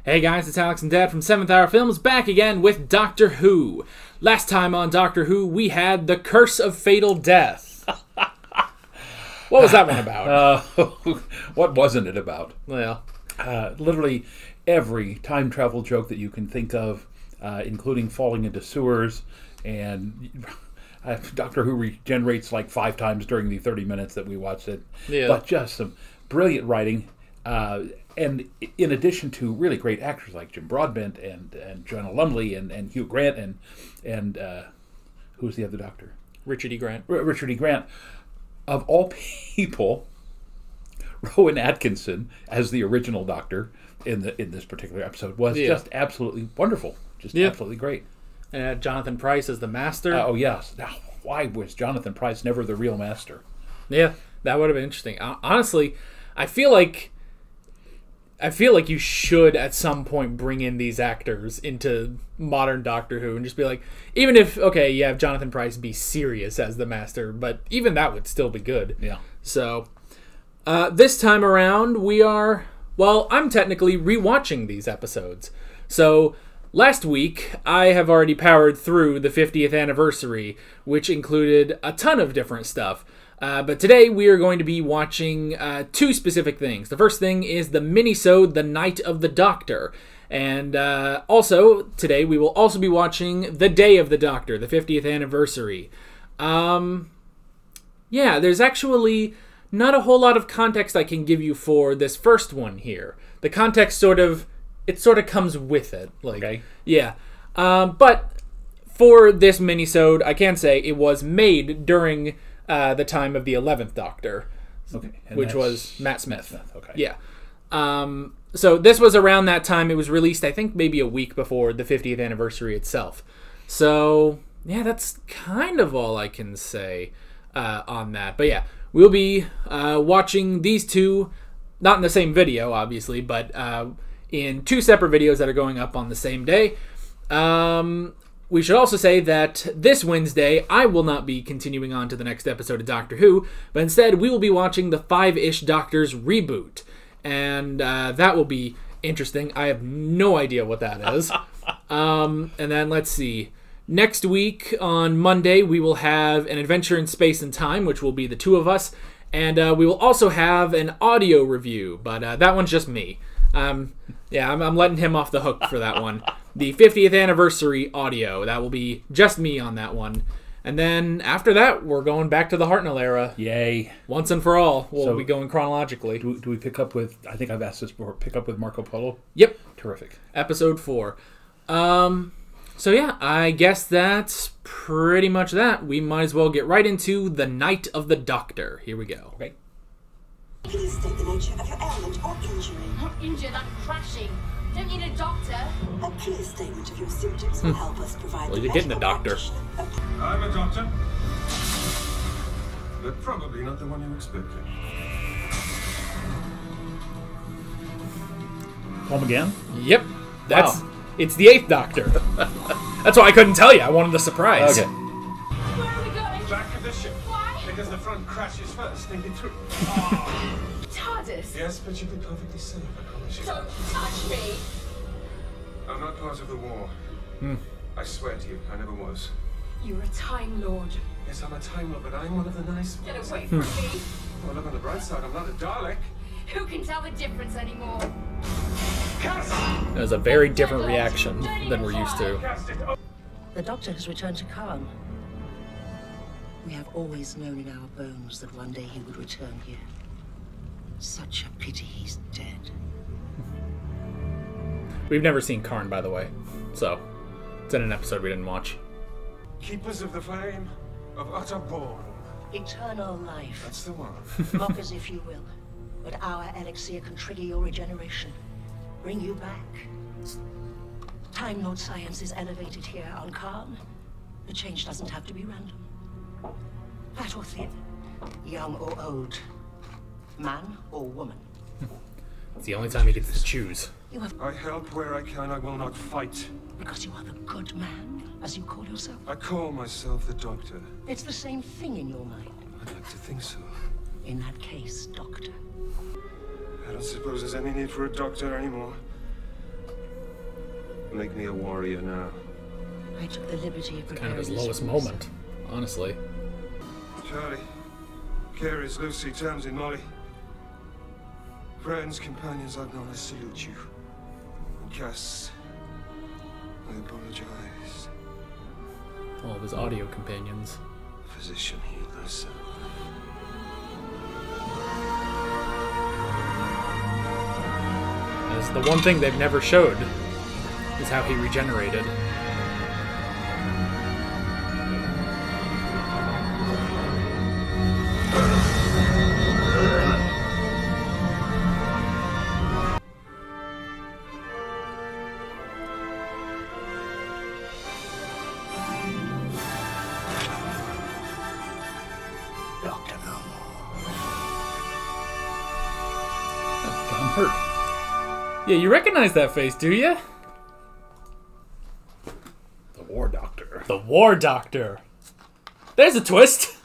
Hey guys, it's Alex and Dad from 7th Hour Films back again with Doctor Who. Last time on Doctor Who, we had The Curse of Fatal Death. What was that one about? What wasn't it about? Well, Literally every time travel joke that you can think of, including falling into sewers, and Doctor Who regenerates like 5 times during the 30 minutes that we watched it. Yeah. But just some brilliant writing. And in addition to really great actors like Jim Broadbent and Jonah Lumley and Hugh Grant and who's the other doctor? Richard E. Grant. Richard E. Grant. Of all people, Rowan Atkinson as the original Doctor in this particular episode was just absolutely wonderful. Just absolutely great. And Jonathan Pryce as the Master. Oh yes. Now, why was Jonathan Pryce never the real Master? Yeah, that would have been interesting. Honestly, I feel like you should at some point bring in these actors into modern Doctor Who and just be like, even if, okay, you have Jonathan Pryce be serious as the Master, but even that would still be good. Yeah. So, this time around, I'm technically rewatching these episodes. So, last week, I have already powered through the 50th anniversary, which included a ton of different stuff. But today we are going to be watching 2 specific things. The first thing is the mini-sode, The Night of the Doctor. And also, today we will also be watching The Day of the Doctor, the 50th anniversary. Yeah, there's actually not a whole lot of context I can give you for this first one here. The context sort of comes with it. Okay. Yeah. But for this mini-sode, I can say it was made during the time of the 11th Doctor, which was Matt Smith. Okay. Yeah. So this was around that time. It was released, I think, maybe a week before the 50th anniversary itself. So, yeah, that's kind of all I can say on that. But yeah, we'll be watching these 2, not in the same video, obviously, but in 2 separate videos that are going up on the same day. We should also say that this Wednesday, I will not be continuing on to the next episode of Doctor Who, but instead we will be watching the 5-ish Doctors reboot. And that will be interesting. I have no idea what that is. And then let's see. Next week on Monday, we will have an Adventure in Space and Time, which will be the 2 of us. And we will also have an audio review, but that one's just me. Yeah, I'm letting him off the hook for that one. The 50th anniversary audio. That will be just me on that one. And then after that, we're going back to the Hartnell era. Yay. Once and for all. We'll be going chronologically. Do we pick up with, I think I've asked this before, pick up with Marco Polo? Yep. Terrific. Episode 4. So yeah, I guess that's pretty much that. We might as well get right into The Night of the Doctor. Here we go. Okay. Please state the nature of your ailment or injury. Not injured, I'm crashing. Don't need a doctor. A clear statement of your symptoms will help us provide Well, the you're getting a medical doctor. practitioner. I'm a doctor, but probably not the one you expected. Home again? Yep. Wow. It's the 8th Doctor. That's why I couldn't tell you. I wanted the surprise. Okay. Where are we going? Back of the ship. Why? Because the front crashes first, then get through. TARDIS. Yes, but you'll be perfectly safe, I promise you. Don't touch me. I'm not part of the war. I swear to you, I never was. You're a Time Lord. Yes, I'm a Time Lord, but I'm one of the nice Get ones. away from me. Well, look on the bright side, I'm not a Dalek. Who can tell the difference anymore? Cast! That was a very different reaction than we're used to. Cast it! Oh. The Doctor has returned to Khan. We have always known in our bones that one day he would return here. Such a pity he's dead. We've never seen Karn, by the way. So, it's in an episode we didn't watch. Keepers of the flame of utter boredom. Eternal life. That's the one. Mock as if you will, but our elixir can trigger your regeneration. Bring you back. Time Lord science is elevated here on Khan. The change doesn't have to be random. Fat or thin, young or old, man or woman. It's the only time he gets to choose. You have I help where I can, I will not fight. because you are the good man, as you call yourself. I call myself the Doctor. It's the same thing in your mind. I'd like to think so. In that case, Doctor. I don't suppose there's any need for a doctor anymore. Make me a warrior now. I took the liberty of Kind of his preparing lowest this for moment, honestly. Charlie, Carries, Lucy, Tamsin, Molly. Friends, companions I've known, I salute you. And Cass, I apologize. All of his audio companions. Physician, heal thyself. As the one thing they've never showed is how he regenerated. Dr. No. John Hurt, Yeah, you recognize that face, do you? the War Doctor. The War Doctor. There's a twist.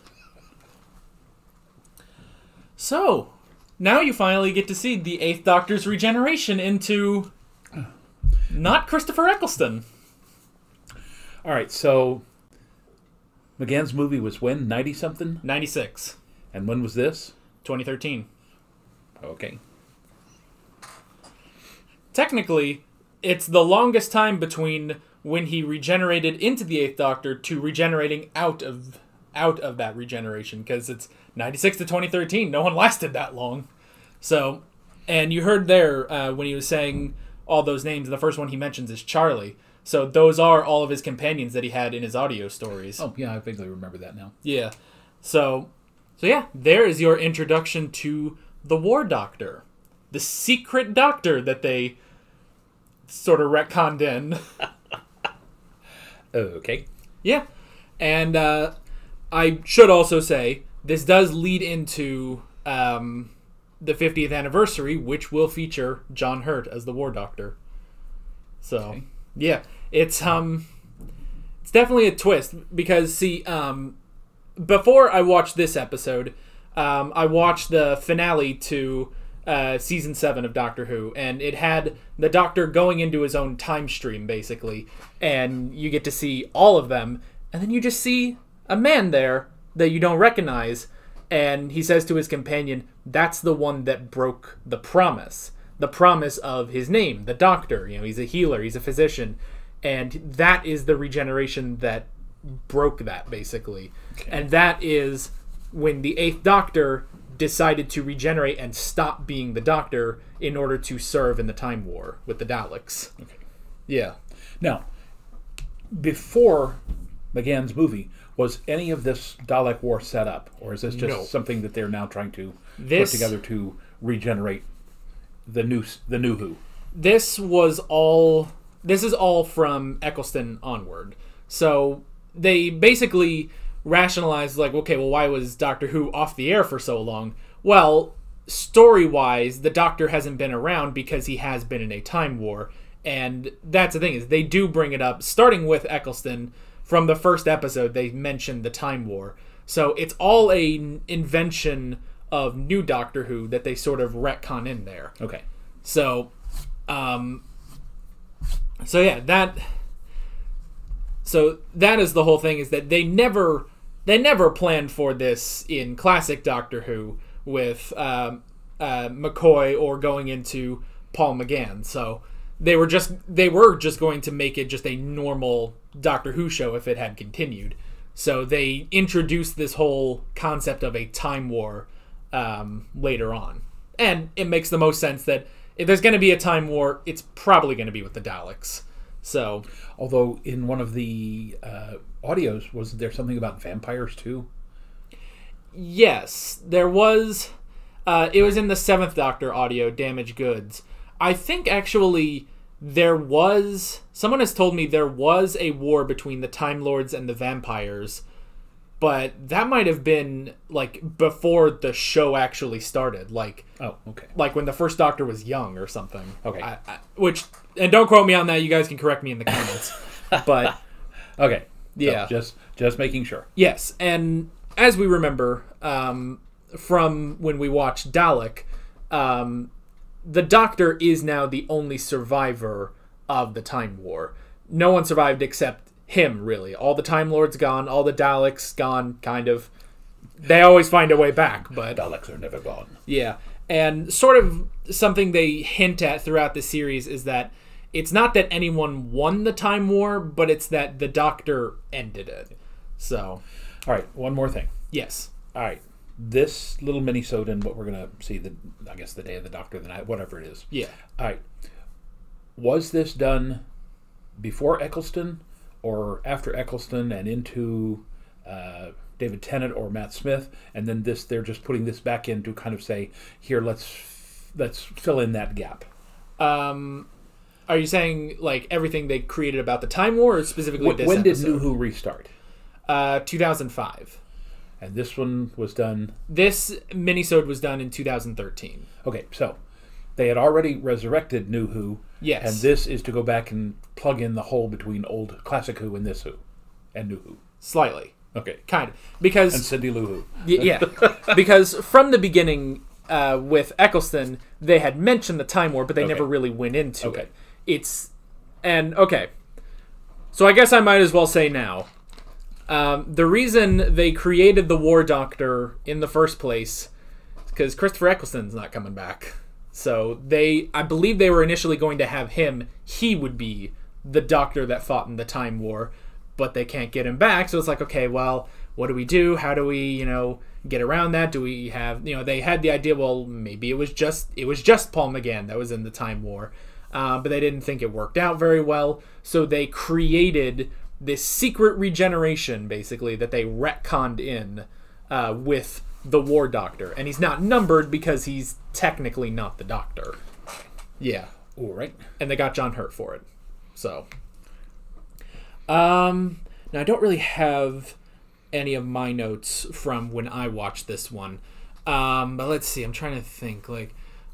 So, now you finally get to see the Eighth Doctor's regeneration into not Christopher Eccleston. All right, so McGann's movie was when? 90-something? 96, And when was this? 2013. Okay. Technically, it's the longest time between when he regenerated into the Eighth Doctor to regenerating out of that regeneration, because it's 96 to 2013. No one lasted that long. So, and you heard there when he was saying all those names, the first one he mentions is Charlie. So those are all of his companions that he had in his audio stories. Oh, yeah, I vaguely remember that now. Yeah. So yeah, there is your introduction to the War Doctor. The secret doctor that they sort of retconned in. Okay. Yeah. And I should also say, this does lead into the 50th anniversary, which will feature John Hurt as the War Doctor. So, Okay. yeah. It's definitely a twist, because, see, before I watched this episode, I watched the finale to season 7 of Doctor Who, and it had the Doctor going into his own time stream, basically, and you get to see all of them, and then you just see a man there that you don't recognize, and he says to his companion, that's the one that broke the promise of his name, the Doctor. You know, he's a healer, he's a physician, and that is the regeneration that broke that, basically. Okay. And that is when the Eighth Doctor decided to regenerate and stop being the Doctor in order to serve in the Time War with the Daleks. Okay. Yeah. Now, before McGann's movie, was any of this Dalek War set up? Or is this just No. something that they're now trying to This- put together to regenerate the new Who? This is all from Eccleston onward. So they basically rationalized, like, okay, well, why was Doctor Who off the air for so long? Well, story-wise, the Doctor hasn't been around because he has been in a time war. And that's the thing, is they do bring it up, starting with Eccleston. From the first episode, they mentioned the Time War. So it's all a invention of new Doctor Who that they sort of retcon in there. Okay. So, yeah, that is the whole thing, is that they never planned for this in classic Doctor Who with McCoy or going into Paul McGann. So they were just going to make it just a normal Doctor Who show if it had continued. So they introduced this whole concept of a time war later on. And it makes the most sense that if there's going to be a time war, it's probably going to be with the Daleks. So, Although in one of the audios, wasn't there something about vampires too? yes, there was. It was in the 7th Doctor audio, Damaged Goods. I think actually there was. Someone has told me there was a war between the Time Lords and the vampires, but that might have been like before the show actually started. Like, Oh, okay. like when the first Doctor was young or something. Okay. And don't quote me on that. You guys can correct me in the comments. But Okay. Yeah. So just making sure. yes, and as we remember from when we watched Dalek, the Doctor is now the only survivor of the Time War. No one survived except him, really. All the Time Lords gone, all the Daleks gone, kind of. They always find a way back, but... Daleks are never gone. Yeah, and sort of something they hint at throughout the series is that it's not that anyone won the Time War, but it's that the Doctor ended it. So... All right, one more thing. Yes. All right, this little mini-sode and what we're going to see, I guess the day of the Doctor, the night, whatever it is. Yeah. All right. Was this done before Eccleston or after Eccleston and into David Tennant or Matt Smith, and then they're just putting this back in to kind of say, here, let's fill in that gap? Are you saying like everything they created about the Time War, or specifically this when did episode? New Who restart? 2005. And this one was done... This minisode was done in 2013. Okay, so they had already resurrected New Who. Yes. And this is to go back and plug in the hole between old Classic Who and this Who. And New Who. Slightly. Okay. Kind of. Because... And Cindy Lou Who. Yeah. Because from the beginning, with Eccleston, they had mentioned the Time War, but they never really went into it. Okay. So I guess I might as well say now, the reason they created the War Doctor in the first place is because Christopher Eccleston's not coming back. So I believe they were initially going to have he would be the Doctor that fought in the Time War, but they can't get him back. So it's like, okay, well, what do we do? How do we, get around that? Do we have, they had the idea, well, maybe it was just Paul McGann that was in the Time War, but they didn't think it worked out very well. So they created this secret regeneration, basically, that they retconned in with the War Doctor. And he's not numbered because he's technically not the Doctor. Yeah. All right. And they got John Hurt for it. So. Now, I don't really have any of my notes from when I watched this one. But let's see. I'm trying to think.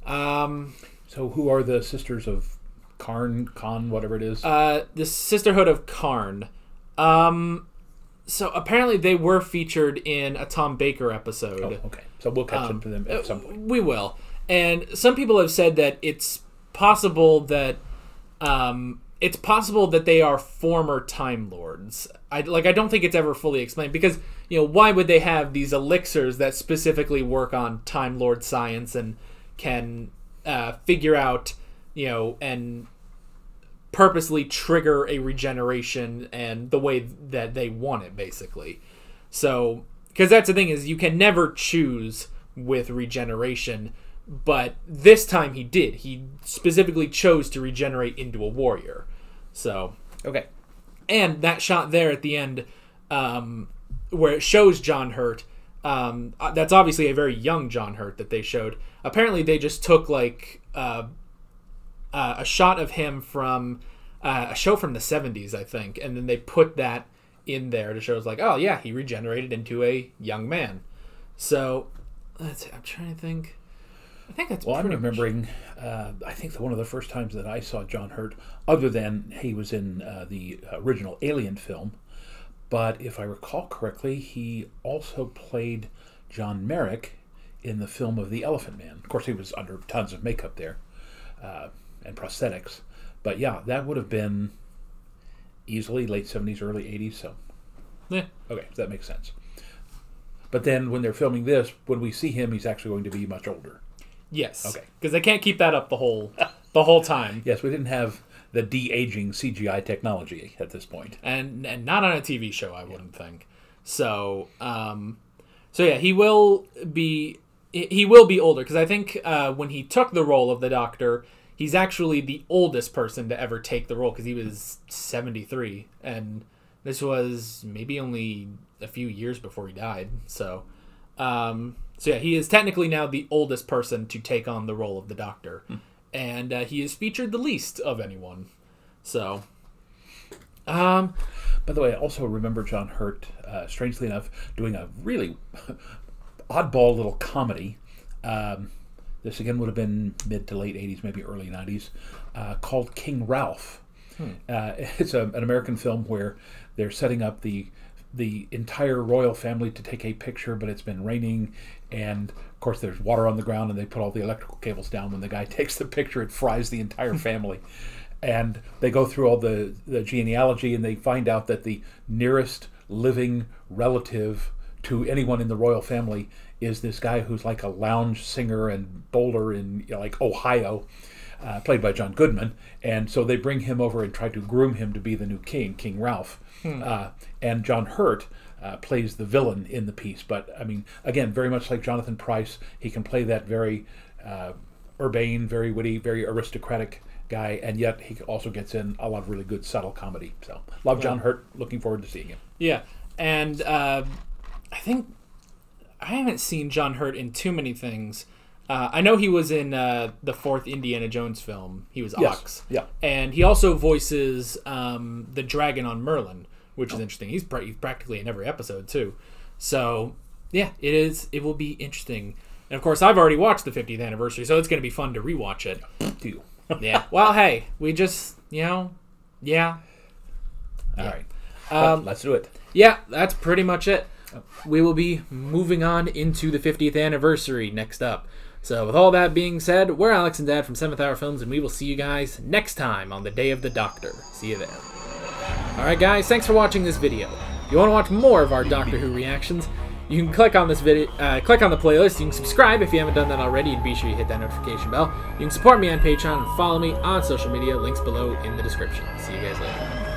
So who are the Sisters of Khan, whatever it is? The Sisterhood of Karn. So apparently they were featured in a Tom Baker episode. Oh, okay. So we'll catch up to them at some point. We will. And some people have said that it's possible that they are former Time Lords. I don't think it's ever fully explained, because why would they have these elixirs that specifically work on Time Lord science and can figure out and purposely trigger a regeneration and the way that they want it, basically. So, because that's the thing, is you can never choose with regeneration, but this time he did. He specifically chose to regenerate into a warrior. So, okay. And that shot there at the end, where it shows John Hurt, that's obviously a very young John Hurt that they showed. Apparently they just took a shot of him from a show from the 70s, I think, and then they put that in there to show us oh yeah, he regenerated into a young man. So I'm trying to think. I think that's I'm remembering I think one of the first times that I saw John Hurt, other than he was in the original Alien film, but if I recall correctly, he also played John Merrick in the film of The Elephant Man. Of course, he was under tons of makeup there and prosthetics. But yeah, that would have been easily late 70s, early 80s. So, yeah. Okay, that makes sense. But then when they're filming this, when we see him, he's actually going to be much older. Yes. Okay. Because they can't keep that up the whole time. Yes, we didn't have the de-aging CGI technology at this point. And not on a TV show, I wouldn't think. So, yeah, he will be older, because I think when he took the role of the Doctor, he's actually the oldest person to ever take the role, because he was 73, and this was maybe only a few years before he died. So yeah, he is technically now the oldest person to take on the role of the Doctor, and he is featured the least of anyone. So, by the way, I also remember John Hurt, strangely enough, doing a really oddball little comedy. This again would have been mid to late 80s, maybe early 90s, called King Ralph. It's an American film where they're setting up the entire royal family to take a picture, but it's been raining, and of course there's water on the ground, and they put all the electrical cables down. When the guy takes the picture, it fries the entire family. and they go through all the genealogy, and they find out that the nearest living relative to anyone in the royal family is this guy who's like a lounge singer and bowler in like Ohio, played by John Goodman. And so they bring him over and try to groom him to be the new king, King Ralph. And John Hurt plays the villain in the piece. But I mean, again, very much like Jonathan Pryce, he can play that very urbane, very witty, very aristocratic guy, and yet he also gets in a lot of really good subtle comedy. So love John Hurt. Looking forward to seeing him. Yeah, and I think I haven't seen John Hurt in too many things. I know he was in the fourth Indiana Jones film. He was Ox. Yeah. And he also voices the dragon on Merlin, which is interesting. He's practically in every episode too. So yeah, it will be interesting. And of course, I've already watched the 50th anniversary, so it's going to be fun to rewatch it. Do. Yeah. Well, hey, we just, yeah. All right. Let's do it. Yeah, that's pretty much it. We will be moving on into the 50th anniversary next up. So with all that being said, we're Alex and Dad from 7th Hour Films, and we will see you guys next time on the Day of the Doctor. See you there. Alright guys, thanks for watching this video. If you want to watch more of our Doctor Who reactions, you can click on this video, click on the playlist. You can subscribe if you haven't done that already, and be sure you hit that notification bell. You can support me on Patreon and follow me on social media. Links below in the description. See you guys later.